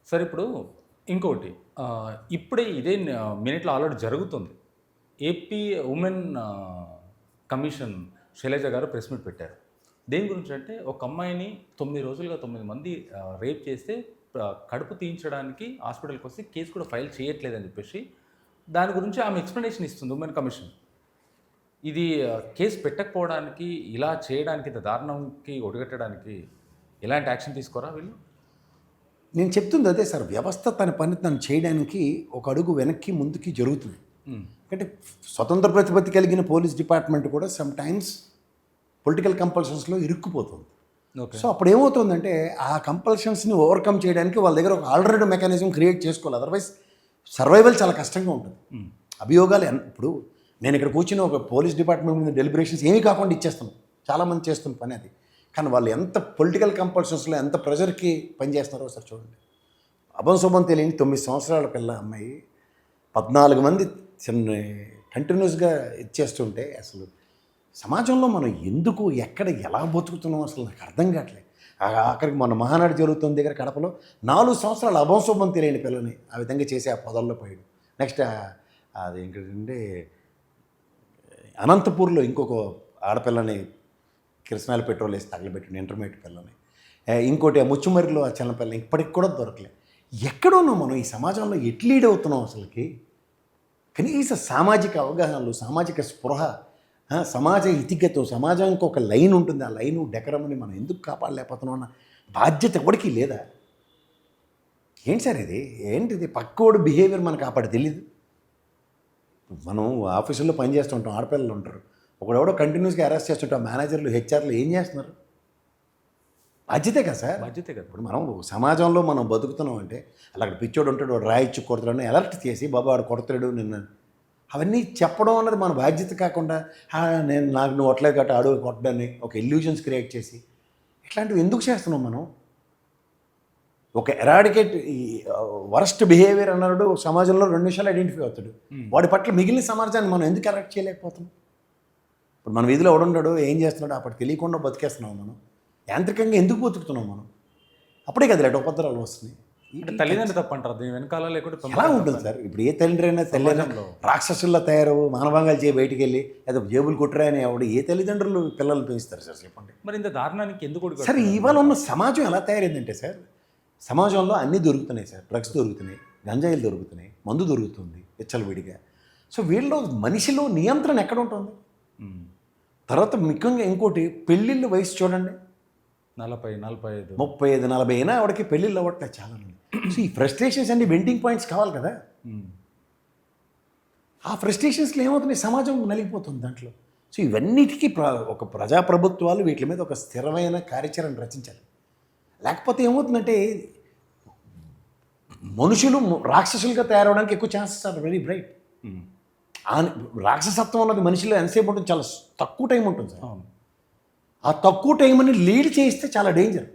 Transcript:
సరే ఇప్పుడు ఇంకోటి ఇప్పుడే ఇదే మినిట్‌లో ఆల్రెడీ జరుగుతుంది. ఏపీ ఉమెన్ కమిషన్ శైలజ గారు ప్రెస్ మీట్ పెట్టారు. దేని గురించంటే ఒక అమ్మాయిని 9 రోజులుగా 9 మంది రేప్ చేస్తే కడుపు తీయించడానికి హాస్పిటల్‌కొస్తే కేస్ కూడా ఫైల్ చేయట్లేదని చెప్పేసి దాని గురించి ఆమె ఎక్స్‌ప్లనేషన్ ఇస్తుంది ఉమెన్ కమిషన్. ఇది కేస్ పెట్టకపోవడానికి, ఇలా చేయడానికి, ఇంత దారుణంకి ఒడిగట్టడానికి ఎలాంటి యాక్షన్ తీసుకోరా వీళ్ళు? నేను చెప్తుంది అదే సార్. వ్యవస్థ తన పని తను చేయడానికి ఒక అడుగు వెనక్కి ముందుకి జరుగుతుంది. అంటే స్వతంత్ర ప్రతిపత్తి కలిగిన పోలీస్ డిపార్ట్మెంట్ కూడా సమ్ టైమ్స్ పొలిటికల్ కంపల్షన్స్లో ఇరుక్కుపోతుంది. ఓకే. సో అప్పుడు ఏమవుతుందంటే ఆ కంపల్షన్స్ని ఓవర్కమ్ చేయడానికి వాళ్ళ దగ్గర ఒక ఆల్టర్నేటివ్ మెకానిజం క్రియేట్ చేసుకోవాలి. అదర్వైజ్ సర్వైవల్ చాలా కష్టంగా ఉంటుంది. అభియోగాలు ఇప్పుడు నేను ఇక్కడ కూర్చుని ఒక పోలీస్ డిపార్ట్మెంట్ మీద డెలిబరేషన్స్ ఏమీ కాకుండా ఇచ్చేస్తాను. చాలామంది చేస్తున్న పని అది. కానీ వాళ్ళు ఎంత పొలిటికల్ కంపల్షన్స్లో ఎంత ప్రెషర్కి పనిచేస్తున్నారో సార్ చూడండి. అభంశుభం తెలియని 9 సంవత్సరాల పిల్ల అమ్మాయి 14 మంది చిన్న కంటిన్యూస్గా ఇచ్చేస్తుంటే అసలు సమాజంలో మనం ఎందుకు ఎక్కడ ఎలా బతుకుతున్నాం అసలు నాకు అర్థం కావట్లేదు. ఆఖరికి మన మహానాడు జరుగుతుంది దగ్గర కడపలో 4 సంవత్సరాల అభంశుభం తెలియని పిల్లని ఆ విధంగా చేసి ఆ పొదల్లో పోయాడు. నెక్స్ట్ అది ఏంటంటే అనంతపూర్లో ఇంకొక ఆడపిల్లని కిరసనాయిల్ పెట్రోల్ వేసి తగలబెట్టిన ఇంటర్మీడియట్ పిల్లని, ఇంకోటి ఆ ముచ్చుమరిలో ఆ చిన్న పిల్ల ఇప్పటికి కూడా దొరకలేదు. ఎక్కడున్నాం మనం ఈ సమాజంలో ఎట్లు లీడ్ అవుతున్నాం అసలుకి? కనీస సామాజిక అవగాహనలు, సామాజిక స్పృహ, సమాజ ఇతిగతం, సమాజానికి ఒక లైన్ ఉంటుంది. ఆ లైను డెకరమ్ని మనం ఎందుకు కాపాడలేకపోతున్నాం అన్న బాధ్యత ఎవరికి లేదా? ఏంటి సార్ ఇది? ఏంటిది? పక్కోడు బిహేవియర్ మనకు కాపాడు తెలీదు. మనం ఆఫీసుల్లో పనిచేస్తుంటాం, ఆడపిల్లలు ఉంటారు, ఒకడెవడో కంటిన్యూస్గా అరెస్ట్ చేస్తుంటాం. మేనేజర్లు, హెచ్ఆర్లు ఏం చేస్తున్నారు? బాధ్యతే కదా సార్, బాధ్యతే కదా. ఇప్పుడు మనం సమాజంలో మనం బతుకుతున్నాం అంటే అలా పిచ్చోడు ఉంటాడు, వాడు రాయిచ్చి కొడతాడని అలర్ట్ చేసి బాబా వాడు కొడతాడు నిన్న, అవన్నీ చెప్పడం అన్నది మన బాధ్యత కాకుండా నాకు నువ్వు కొట్టలేదు కాబట్టి అడుగు కొట్టడాన్ని ఒక ఇల్యూజన్స్ క్రియేట్ చేసి ఇట్లాంటివి ఎందుకు చేస్తున్నాం మనం? ఒక ఎరాడికేట్ ఈ వరస్ట్ బిహేవియర్ అన్నాడు సమాజంలో 2 నిమిషాలు ఐడెంటిఫై అవుతాడు. వాడి పట్ల మిగిలిన సమాజాన్ని మనం ఎందుకు ఎరెక్ట్ చేయలేకపోతున్నాం? ఇప్పుడు మన వీధిలో ఎవడుంటాడో ఏం చేస్తున్నాడో అప్పటి తెలియకుండా బతికేస్తున్నాం. మనం యాంత్రికంగా ఎందుకు బతుకుతున్నాం మనం? అప్పుడే కదా ఇలాంటి ఉపద్రవాలు వస్తున్నాయి. తల్లిదండ్రులు తప్పంటారు దీని వెనకాల, లేకుంటే ఎలా ఉంటుంది సార్? ఇప్పుడు ఏ తల్లిదండ్రి అయినా తల్లిదండ్రులు రాక్షసుల్లో తయారు మానభంగాలు చేయి బయటికి వెళ్ళి లేదా జేబులు కుట్టరా అని ఎవడు ఏ తల్లిదండ్రులు పిల్లలు పెంచుతారు సార్ చెప్పండి? మరి ఇంత దారుణానికి ఎందుకు సార్ ఇవాళ ఉన్న సమాజం ఎలా తయారైందంటే సార్, సమాజంలో అన్నీ దొరుకుతున్నాయి సార్. డ్రగ్స్ దొరుకుతున్నాయి, గంజాయిలు దొరుకుతున్నాయి, మందు దొరుకుతుంది విచ్చలవిడిగా. సో వీళ్ళలో మనిషిలో నియంత్రణ ఎక్కడ ఉంటుంది? తర్వాత ముఖ్యంగా ఇంకోటి పెళ్ళిళ్ళ వయసు చూడండి, 40, 45, 35, 40 అయినా ఆవిడకి పెళ్ళిళ్ళు అవ్వట్లేదు చాలా మంది. సో ఈ ఫ్రస్ట్రేషన్స్ అన్ని వెండింగ్ పాయింట్స్ కావాలి కదా. ఆ ఫ్రస్ట్రేషన్స్లో ఏమవుతున్నాయి? సమాజం నలిగిపోతుంది దాంట్లో. సో ఇవన్నిటికీ ఒక ప్రజాప్రభుత్వాలు వీటి మీద ఒక స్థిరమైన కార్యాచరణ రచించాలి. లేకపోతే ఏమవుతుందంటే మనుషులు రాక్షసులుగా తయారవడానికి ఎక్కువ ఛాన్సెస్ ఆర్ వెరీ బ్రైట్. రాక్షసత్వం అన్నది మనిషిలో ఎంతసేపు ఉంటుంది? చాలా తక్కువ టైం ఉంటుంది సార్. ఆ తక్కువ టైంని లీడ్ చేయిస్తే చాలా డేంజర్.